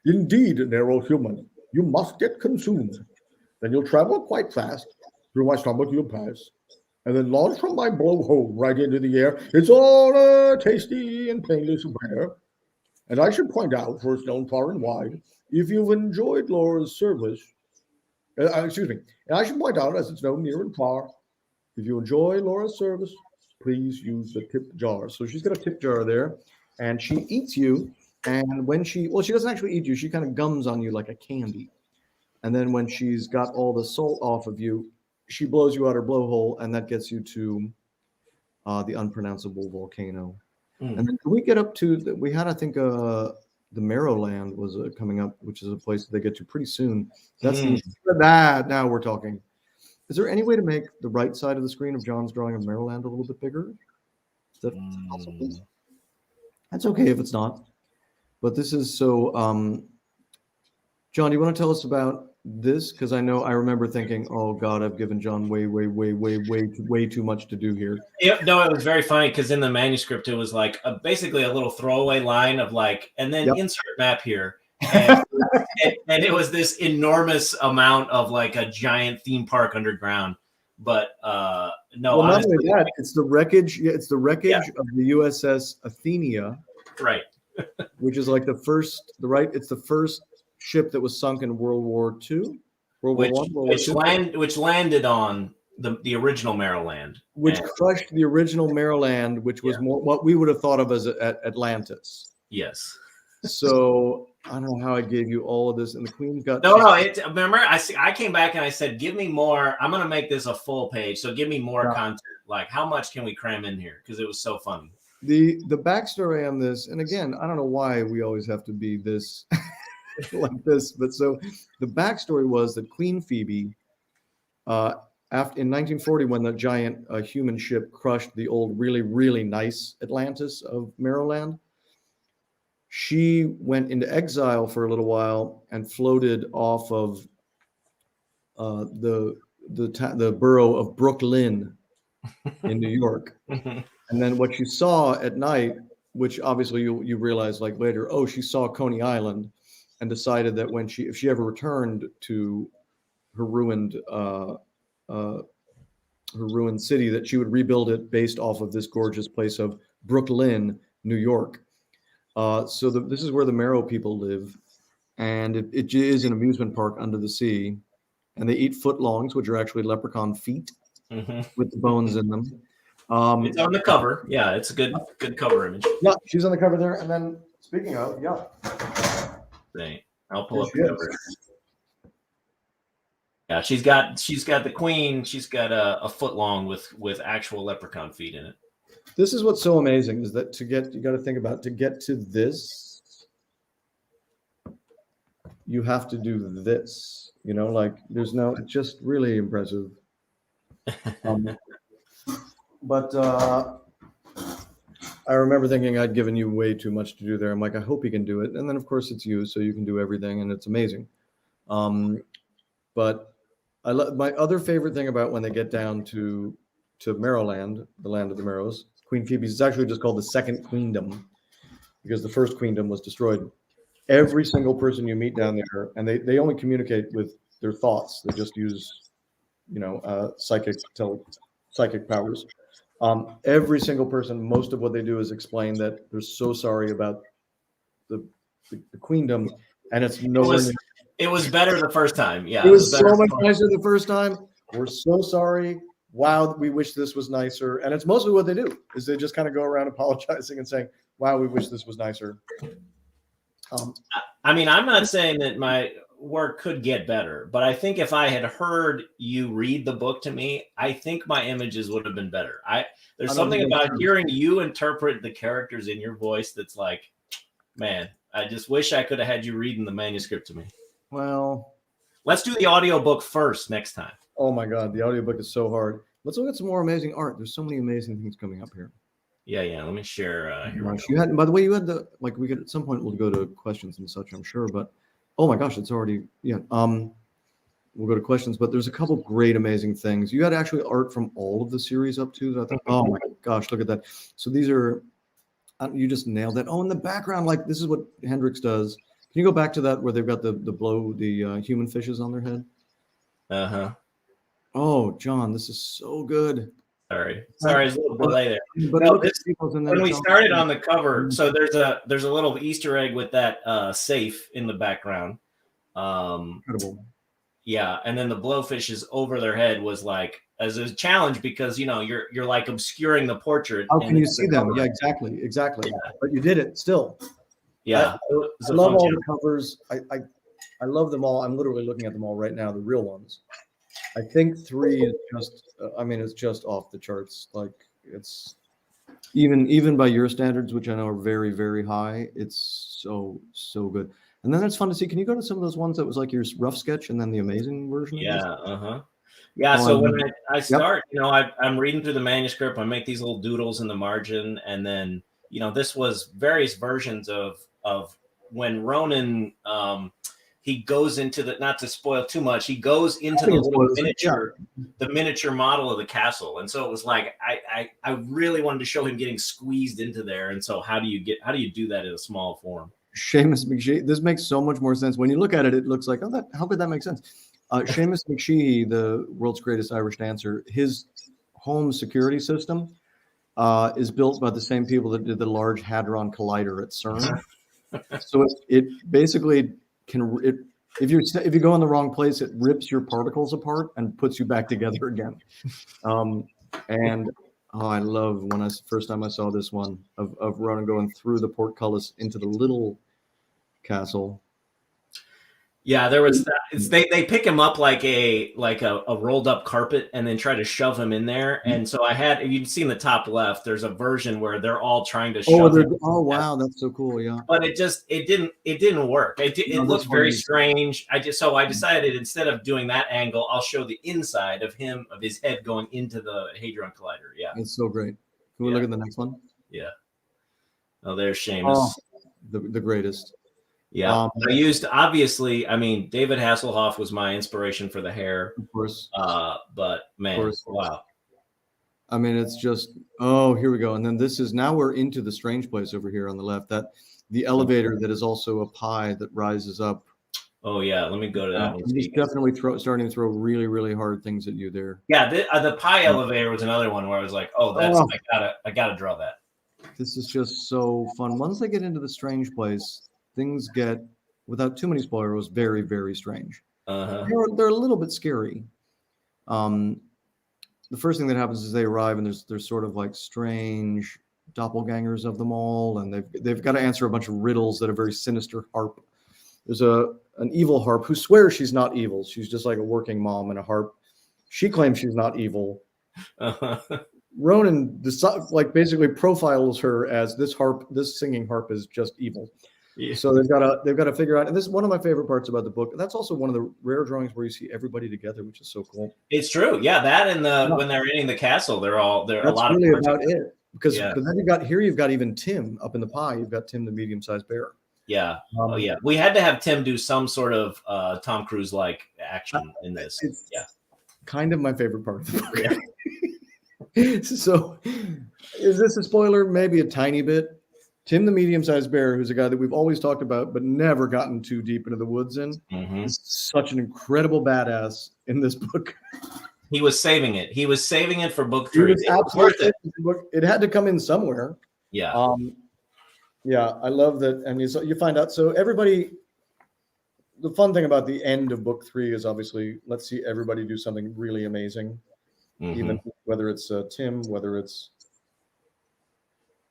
Indeed, narrow human, you must get consumed. Then you'll travel quite fast. Through my stomach you'll pass, and then launch from my blowhole right into the air. It's all tasty and painless affair. And I should point out, first known far and wide, if you've enjoyed Laura's service, and I should point out, as it's known near and far, if you enjoy Laura's service, please use the tip jar. So she's got a tip jar there, and she eats you. And when she doesn't actually eat you. She kind of gums on you like a candy. And then when she's got all the salt off of you, she blows you out her blowhole, and that gets you to the unpronounceable volcano. And then can we get up to, we had, I think, the Marrowland was coming up, which is a place that they get to pretty soon. That's that. Now we're talking. Is there any way to make the right side of the screen of John's drawing of Marrowland a little bit bigger? Is that possible? That's okay if it's not. But this is so. John, do you want to tell us about this? Because I remember thinking, oh God, I've given John way too much to do here. Yeah, no, it was very funny because in the manuscript it was like basically a little throwaway line of like, and then insert map here, and, and it was this enormous amount of like a giant theme park underground. But no, well, not only that, it's the wreckage. Yeah, it's the wreckage of the USS Athenia, right? Which is like the first, it's the first ship that was sunk in World War II, which landed on the original Maryland, which crushed the original Maryland, which was more what we would have thought of as Atlantis. Yes. So I don't know how I gave you all of this, and the Queen's got remember, I came back and I said, give me more. I'm going to make this a full page, so give me more content. Like, how much can we cram in here? Because it was so funny. The backstory on this, and again, I don't know why we always have to be this. Like this, but so the backstory was that Queen Phoebe, after in 1940, when the giant human ship crushed the old really nice Atlantis of Maryland, she went into exile for a little while and floated off of the borough of Brooklyn in New York, and then what you saw at night, which obviously you realize like later, she saw Coney Island. And decided that if she ever returned to her ruined city, that she would rebuild it based off of this gorgeous place of Brooklyn, New York. So this is where the Marrow people live, and it is an amusement park under the sea. and they eat footlongs, which are actually leprechaun feet Mhm. with the bones in them. It's on the cover. Yeah, it's a good cover image. Yeah, she's on the cover there. And then speaking of, yeah, Right. I'll pull there up she the cover. is. Yeah, she's got the queen. She's got a foot long with actual leprechaun feet in it. This is what's so amazing is that you got to think about to get to this, you have to do this. You know, like there's no, it's just really impressive. But I remember thinking I'd given you way too much to do there. I'm like, I hope he can do it. And then of course it's you, so you can do everything, and it's amazing. But my other favorite thing about when they get down to Maryland, the land of the Marrows, Queen Phoebe's, it's actually just called the Second Queendom because the first queendom was destroyed. Every single person you meet down there, and they only communicate with their thoughts. They just use, psychic powers. Every single person, most of what they do is explain that they're so sorry about the queendom, and it's nowhere near. It was better the first time. Yeah, It was so better. much nicer the first time. We're so sorry. Wow, we wish this was nicer. And it's mostly what they do is they just kind of go around apologizing and saying, wow, we wish this was nicer. I mean, I'm not saying that my work could get better, but I think if I had heard you read the book to me, I think my images would have been better. There's something about hearing you interpret the characters in your voice that's like, man, I just wish I could have had you reading the manuscript to me. Well, let's do the audiobook first next time. Oh my God, the audiobook is so hard. Let's look at some more amazing art. There's so many amazing things coming up here. Yeah. Let me share. You had, by the way, you had we could at some point we'll go to questions and such, I'm sure. But oh my gosh, it's already we'll go to questions. But there's a couple great, amazing things. You had actually art from all of the series up to that. Oh my gosh, look at that. So these are, you just nailed that. Oh, in the background, like this is what Hendrix does. Can you go back to that where they've got the human fishes on their head? Oh, John, this is so good. Sorry, there's a little delay there. But no, when we started on the cover, so there's a little Easter egg with that safe in the background. Incredible. Yeah, and then the blowfish is over their head was like as a challenge because you're like obscuring the portrait. How can you see them? Yeah, exactly. Yeah. But you did it still. Yeah, I love all the covers. I love them all. I'm literally looking at them all right now, the real ones. I think 3 is just, it's just off the charts. Like it's even by your standards, which I know are very, very high. It's so good. And then it's fun to see. Can you go to some of those ones that was like your rough sketch and then the amazing version? Yeah. Yeah. So when I start, I'm reading through the manuscript. I make these little doodles in the margin, and then this was various versions of when Ronan. He goes into not to spoil too much. He goes into the miniature model of the castle, and so it was like I really wanted to show him getting squeezed into there. And so how do you do that in a small form? Sheamus McSheehy. This makes so much more sense when you look at it. It looks like how could that make sense? Sheamus McSheehy, the world's greatest Irish dancer, his home security system is built by the same people that did the Large Hadron Collider at CERN. So it basically if you go in the wrong place, it rips your particles apart and puts you back together again. I love when first time I saw this one of Ronan going through the portcullis into the little castle. Yeah, there was that. They pick him up like a rolled up carpet and then try to shove him in there. And so if you've seen the top left, there's a version where they're all trying to shove him. Oh wow, that's so cool. Yeah. But it didn't work. It looked very strange. I decided instead of doing that angle, I'll show the inside of his head going into the Hadron Collider. Yeah. It's so great. Can we look at the next one? Yeah. Oh, there's Sheamus. Oh, the greatest. Yeah, I used David Hasselhoff was my inspiration for the hair, of course. But man, wow. It's just here we go, and then now we're into the Strangeplace over here on the left. That the elevator that is also a pie that rises up. Oh yeah, let me go to that one. He's definitely starting to throw really, really hard things at you there. Yeah, the pie elevator was another one where I was like, I gotta draw that. This is just so fun. Once I get into the Strangeplace, things get, without too many spoilers, very, very strange. Uh-huh. They're a little bit scary. The first thing that happens is they arrive, and there's sort of like strange doppelgangers of them all, and they've got to answer a bunch of riddles that are very sinister harp. There's an evil harp who swears she's not evil. She's just like a working mom and a harp. She claims she's not evil. Uh-huh. Ronan basically profiles her as this singing harp is just evil. Yeah. So they've got to figure out, and this is one of my favorite parts about the book. That's also one of the rare drawings where you see everybody together, which is so cool. It's true. Yeah, that and when they're in the castle, they're That's a lot really of about it. Because yeah. but then you've got even Tim up in the pie. You've got Tim the medium-sized bear. Yeah. Oh yeah. We had to have Tim do some sort of Tom Cruise like action in this. It's yeah. Kind of my favorite part of the book. Yeah. So is this a spoiler? Maybe a tiny bit. Tim the medium-sized bear, who's a guy that we've always talked about but never gotten too deep into the woods in, is such an incredible badass in this book. He was saving it. He was saving it for book 3. It was worth it. It had to come in somewhere. Yeah. Yeah, I love that. And you find out. So everybody, the fun thing about the end of book 3 is obviously let's see everybody do something really amazing. Even whether it's Tim, whether it's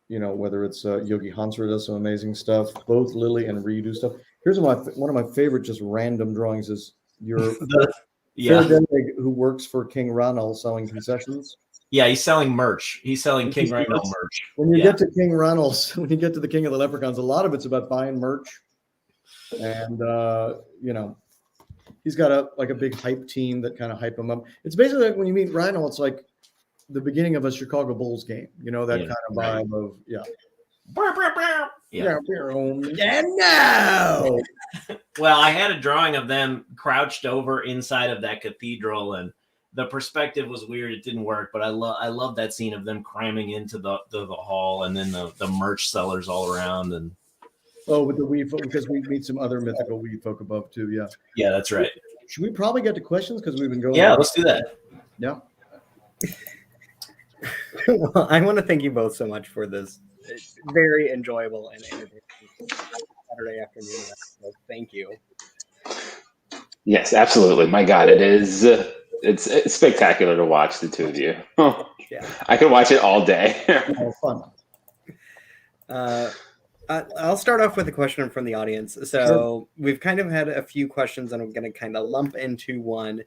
Yogi Hansra does some amazing stuff. Both Lily and Ree do stuff. Here's one of my favorite just random drawings is your who works for King Ranal selling concessions. Yeah, he's selling merch. He's selling King Ranal merch. When you get to King Ranal's, when you get to the King of the Leprechauns, a lot of it's about buying merch. And he's got a big hype team that kind of hype him up. It's basically like when you meet Ranal, it's like the beginning of a Chicago Bulls game, that kind of vibe of And now, well, I had a drawing of them crouched over inside of that cathedral, and the perspective was weird. It didn't work, but I love that scene of them cramming into the hall, and then the merch sellers all around, and with the weed folk, because we meet some other mythical weed folk above too. Yeah, that's right. Should we probably get to questions because we've been going? Yeah, let's do that. Yeah. Well, I want to thank you both so much for this very enjoyable and entertaining Saturday afternoon. So thank you. Yes, absolutely. My God, it is. It's spectacular to watch the two of you. Yeah, I can watch it all day. Fun. I'll start off with a question from the audience. So we've kind of had a few questions, and I'm going to kind of lump into one.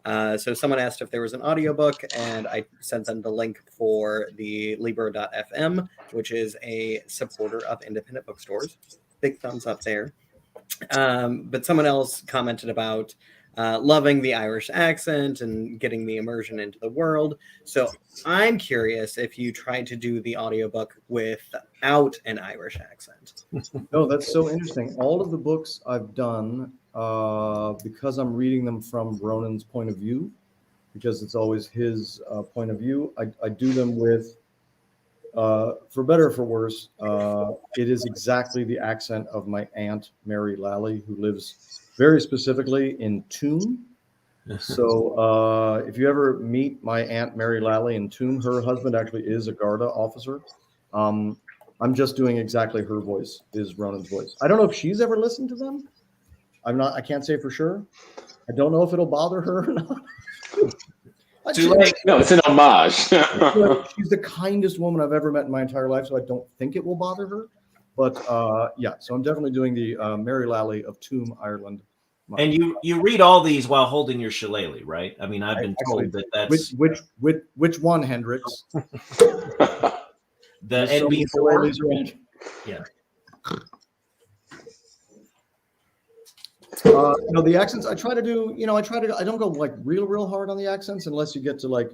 So someone asked if there was an audiobook, and I sent them the link for the Libro.fm, which is a supporter of independent bookstores. Big thumbs up there. But someone else commented about loving the Irish accent and getting the immersion into the world. So I'm curious if you tried to do the audiobook without an Irish accent. No, that's so interesting. All of the books I've done, because I'm reading them from Ronan's point of view, because it's always his point of view, I do them with, for better or for worse, it is exactly the accent of my Aunt Mary Lally, who lives very specifically in Toome. So if you ever meet my Aunt Mary Lally in Toome, her husband actually is a Garda officer. I'm just doing exactly her voice, is Ronan's voice. I don't know if she's ever listened to them. I can't say for sure. I don't know if it'll bother her or not. No, it's an homage. She's the kindest woman I've ever met in my entire life, so I don't think it will bother her. But so I'm definitely doing the Mary Lally of Toome, Ireland. And you read all these while holding your shillelagh, right? I mean, I've been told that's which one, Hendrix? The NB4. Yeah. The accents I try to do, I don't go like real hard on the accents unless you get to like,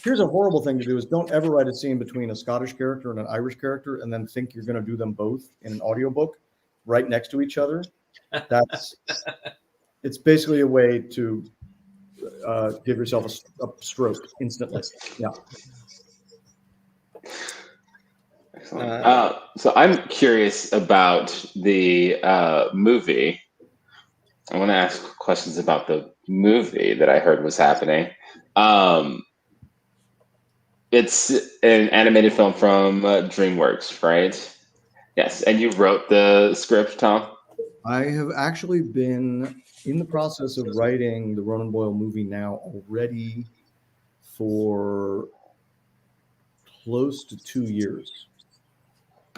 here's a horrible thing to do is don't ever write a scene between a Scottish character and an Irish character and then think you're going to do them both in an audiobook right next to each other. It's basically a way to give yourself a stroke instantly. Yeah. So I'm curious about the movie. I want to ask questions about the movie that I heard was happening. It's an animated film from DreamWorks, right? Yes. And you wrote the script, Tom? I have actually been in the process of writing the Ronan Boyle movie now already for close to 2 years.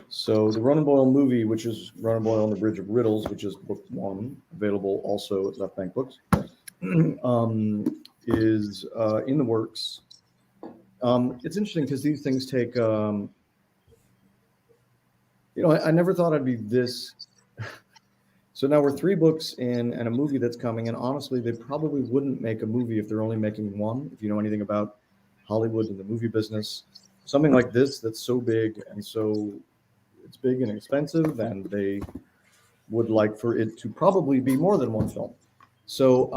So the Ronan Boyle movie, which is Ronan Boyle on the Bridge of Riddles, which is book 1, available also at Left Bank Books, is in the works. It's interesting because these things take, I never thought I'd be this. So now we're 3 books in and a movie that's coming. And honestly, they probably wouldn't make a movie if they're only making 1. If you know anything about Hollywood and the movie business, something like this that's so big and so it's big and expensive, and they would like for it to probably be more than 1 film. So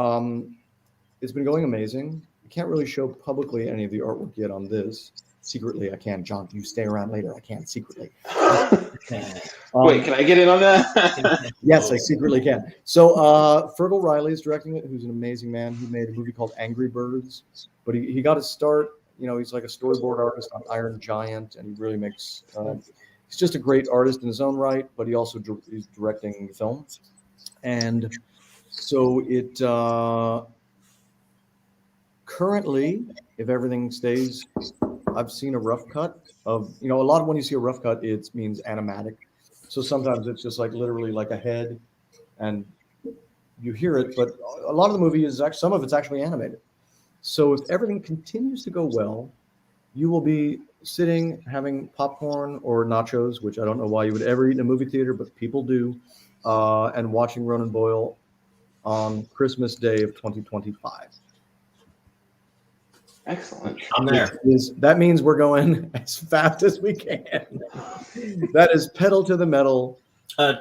it's been going amazing. I can't really show publicly any of the artwork yet on this. Secretly, I can. John, you stay around later. I can't secretly. Wait, can I get in on that? Yes, I secretly can. So Fergal Riley is directing it, who's an amazing man. He made a movie called Angry Birds, but he got his start. He's like a storyboard artist on Iron Giant, and he really makes. He's just a great artist in his own right, but he also is directing the film, and so it currently, if everything stays, I've seen a rough cut of a lot of when you see a rough cut, it means animatic. So sometimes it's just like literally like a head, and you hear it, but a lot of the movie is actually some of it's actually animated. So if everything continues to go well, you will be sitting having popcorn or nachos, which I don't know why you would ever eat in a movie theater, but people do, and watching Ronan Boyle on Christmas Day of 2025. Excellent. I'm there. That means we're going as fast as we can. That is pedal to the metal.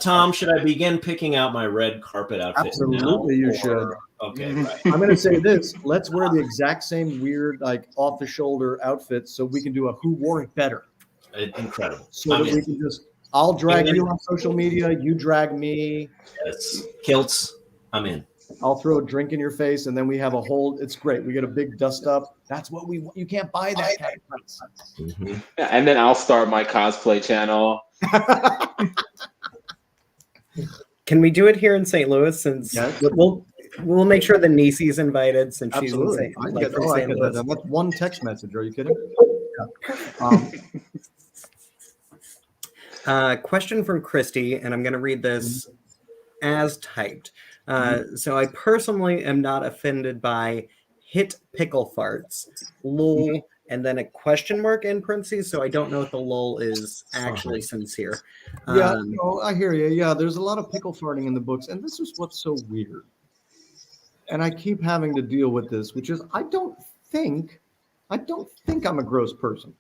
Tom, should I begin picking out my red carpet outfit? Absolutely, you should. Okay, right. I'm going to say this. Let's wear the exact same weird, like off-the-shoulder outfits so we can do a who wore it better. Incredible. So that we can I'll drag you on social media, you drag me. Yes. Kilts, I'm in. I'll throw a drink in your face, and then we have a whole. It's great. We get a big dust up. That's what we want. You can't buy that kind of price. Mm-hmm. Yeah, and then I'll start my cosplay channel. Can we do it here in St. Louis? Since we'll make sure the Nisi's invited since Absolutely. she's in St. Louis. That's one text message. Are you kidding? Question from Christy, and I'm going to read this as typed. So I personally am not offended by hit pickle farts, lol, and then a question mark in parentheses. So I don't know if the lol is actually sincere. I hear you. Yeah, there's a lot of pickle farting in the books, and this is what's so weird. And I keep having to deal with this, which is I don't think I'm a gross person.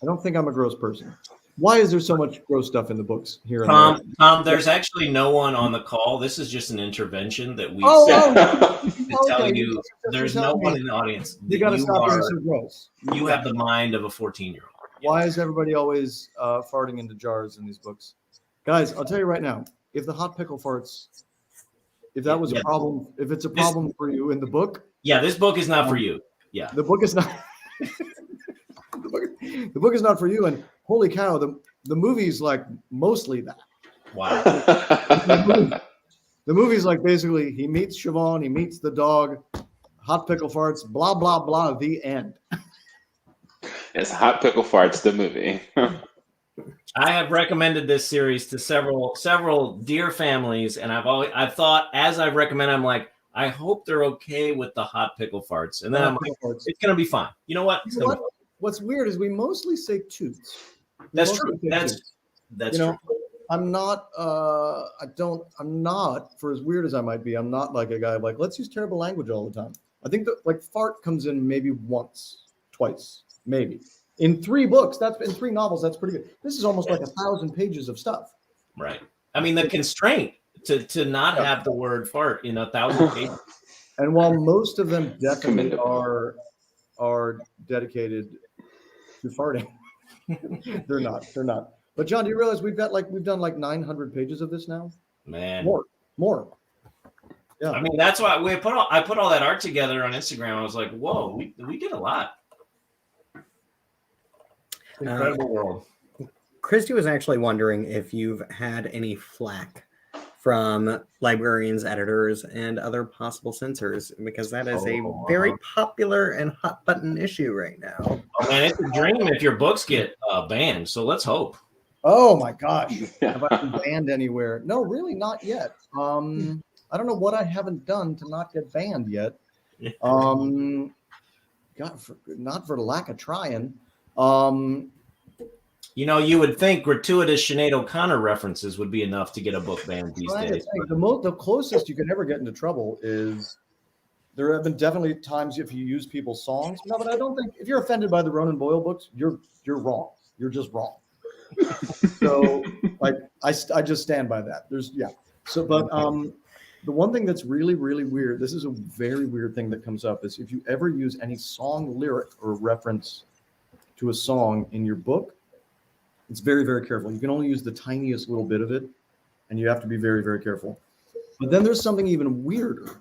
I don't think I'm a gross person. Why is there so much gross stuff in the books here? Tom, there's actually no one on the call. This is just an intervention that we to tell you there's no one in the audience. You got to stop being so gross. You have the mind of a 14-year-old. Why is everybody always farting into jars in these books? Guys, I'll tell you right now, if the hot pickle farts, if that was a problem, if it's a problem for you in the book. Yeah, this book is not for you. Yeah. The book is not. The book is not for you, and holy cow, the movie's like mostly that. Wow. The movie's like basically he meets Siobhan, he meets the dog, hot pickle farts, blah blah blah. The end. It's Hot Pickle Farts, the movie. I have recommended this series to several dear families, and I've thought as I've recommended, I'm like, I hope they're okay with the hot pickle farts, and then I'm like, it's gonna be fine. You know what? What's weird is we mostly say toots. That's true. That's true. I'm not. I'm not. For as weird as I might be, I'm not like a guy like let's use terrible language all the time. I think that like fart comes in maybe once, twice, maybe in 3 books. That's in 3 novels. That's pretty good. This is almost like 1,000 pages of stuff. Right. I mean, the constraint to not have the word fart in 1,000 pages. And while most of them definitely are dedicated to farting, they're not. But John, do you realize we've done like 900 pages of this now? Man, more. Yeah. I mean, that's why I put all that art together on Instagram. I was like, whoa, we did a lot. Incredible world. Christy was actually wondering if you've had any flack from librarians, editors, and other possible censors, because that is a very popular and hot button issue right now. Oh man, it's a dream if your books get banned. So let's hope. Oh my gosh, have I been banned anywhere? No, really, not yet. I don't know what I haven't done to not get banned yet. God, not for lack of trying. You know, you would think gratuitous Sinead O'Connor references would be enough to get a book banned these days. The closest you can ever get into trouble is there have been definitely times if you use people's songs. No, but I don't think if you're offended by the Ronan Boyle books, you're wrong. You're just wrong. So like I just stand by that. But the one thing that's really, really weird, this is a very weird thing that comes up, is if you ever use any song lyric or reference to a song in your book, it's very, very careful. You can only use the tiniest little bit of it, and you have to be very, very careful. But then there's something even weirder,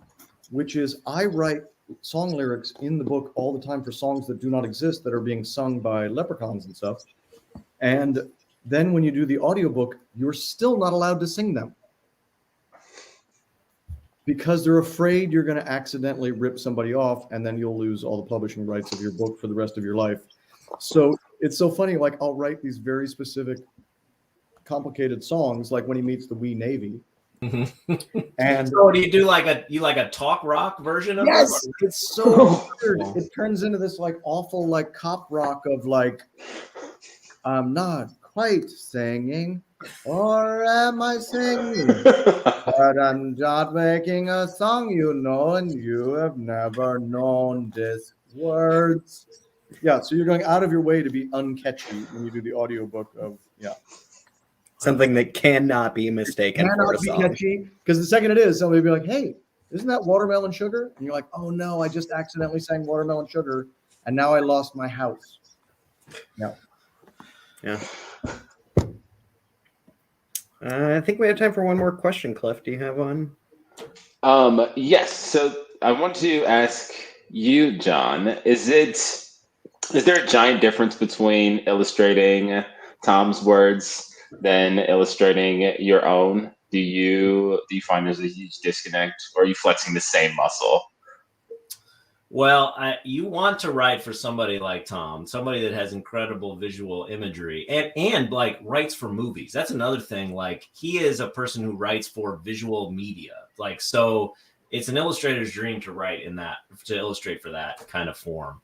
which is I write song lyrics in the book all the time for songs that do not exist that are being sung by leprechauns and stuff. And then when you do the audiobook, you're still not allowed to sing them because they're afraid you're going to accidentally rip somebody off, and then you'll lose all the publishing rights of your book for the rest of your life. So it's so funny. Like I'll write these very specific, complicated songs, like when he meets the Wee Navy. And so do you do like a talk rock version of yes, it? It's so weird. It turns into this like awful like cop rock of like, I'm not quite singing, or am I singing? But I'm not making a song, you know, and you have never known these words. Yeah, so you're going out of your way to be uncatchy when you do the audiobook of something that cannot be mistaken for a song. Catchy, because the second it is, somebody will be like, hey, isn't that watermelon sugar? And you're like, oh no, I just accidentally sang watermelon sugar, and now I lost my house. Yeah. I think we have time for one more question. Cliff, do you have one? Yes. So I want to ask you, John, is there a giant difference between illustrating Tom's words than illustrating your own? Do you find there's a huge disconnect, or are you flexing the same muscle? Well, you want to write for somebody like Tom, somebody that has incredible visual imagery and like writes for movies. That's another thing. Like he is a person who writes for visual media. Like, so it's an illustrator's dream to illustrate for that kind of form.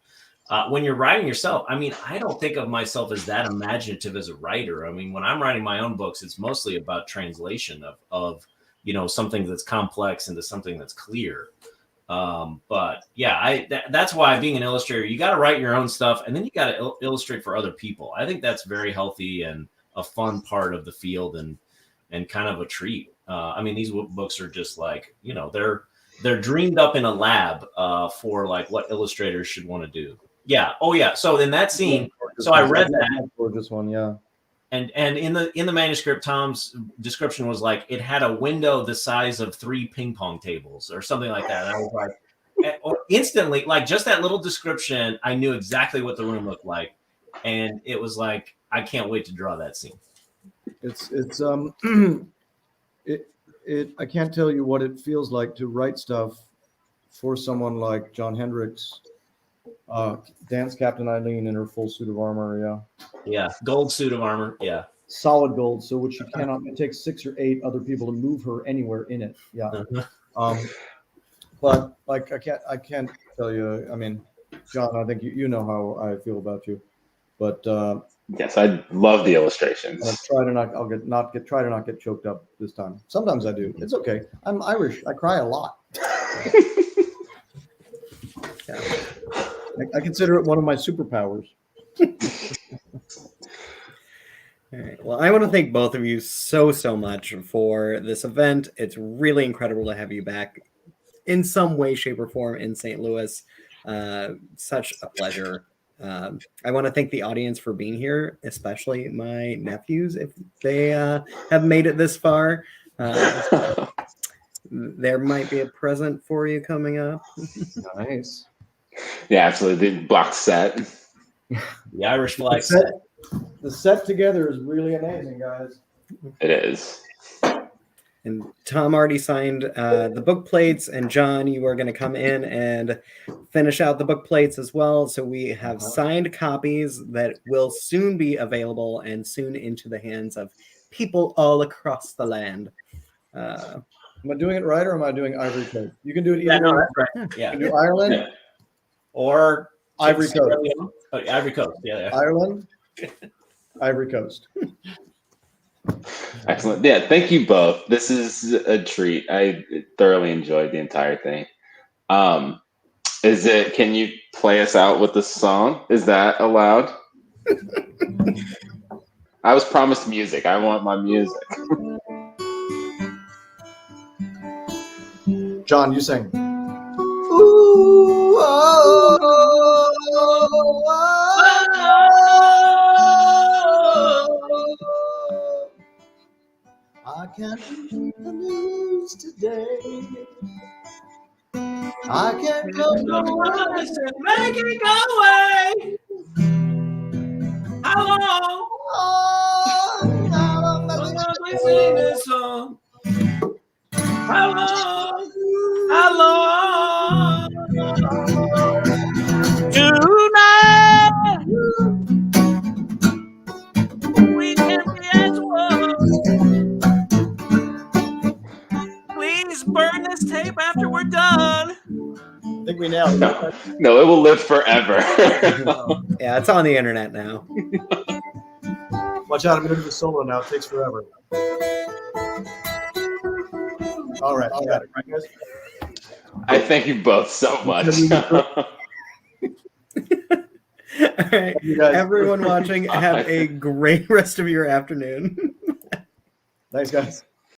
When you're writing yourself, I mean, I don't think of myself as that imaginative as a writer. I mean, when I'm writing my own books, it's mostly about translation of something that's complex into something that's clear. But yeah, that's why being an illustrator, you got to write your own stuff, and then you got to illustrate for other people. I think that's very healthy and a fun part of the field, and kind of a treat. I mean, these books are just like, they're dreamed up in a lab for like what illustrators should want to do. Yeah. Oh yeah. So in that scene, so I read that. Gorgeous one. Yeah. And in the manuscript, Tom's description was like it had a window the size of 3 ping pong tables or something like that. And I was like, instantly, like just that little description, I knew exactly what the room looked like, and it was like I can't wait to draw that scene. I can't tell you what it feels like to write stuff for someone like John Hendrix. Dance Captain Eileen in her full suit of armor, yeah, gold suit of armor, yeah, solid gold, so which you cannot. It takes 6 or 8 other people to move her anywhere in it. Yeah, but like I can't tell you. I mean, John, I think you know how I feel about you, but yes, I love the illustrations. Try to not get choked up this time. Sometimes I do. It's okay. I'm Irish. I cry a lot. Yeah. I consider it one of my superpowers. All right. Well, I want to thank both of you so much for this event. It's really incredible to have you back in some way, shape, or form in St. Louis. Such a pleasure. I want to thank the audience for being here, especially my nephews, if they have made it this far. There might be a present for you coming up. Nice. Yeah, absolutely. The block set. The Irish flag set. The set together is really amazing, guys. It is. And Tom already signed the book plates, and John, you are going to come in and finish out the book plates as well. So we have signed copies that will soon be available and soon into the hands of people all across the land. Am I doing it right, or am I doing Ivory Coast? You can do it either Yeah, no, way. that's right. You Yeah. can do Ireland, Yeah. Or Ivory Coast. Oh, Ivory Coast. Yeah. Ireland, Ivory Coast. Excellent. Yeah, thank you both. This is a treat. I thoroughly enjoyed the entire thing. Can you play us out with the song? Is that allowed? I was promised music. I want my music. John, you sing. Ooh, oh, I can't read the news today. I can't go and make it go away. How long? I'm gonna be singing this song. How long? How long? Tonight we can be as one. Please burn this tape after we're done. I think we nailed it. No, it will live forever. Yeah, it's on the internet now. Watch out, I'm going to do the solo now. It takes forever. All right, I got it. Right, guys? I thank you both so much. All right, You guys. everyone watching, have a great rest of your afternoon. Thanks, guys.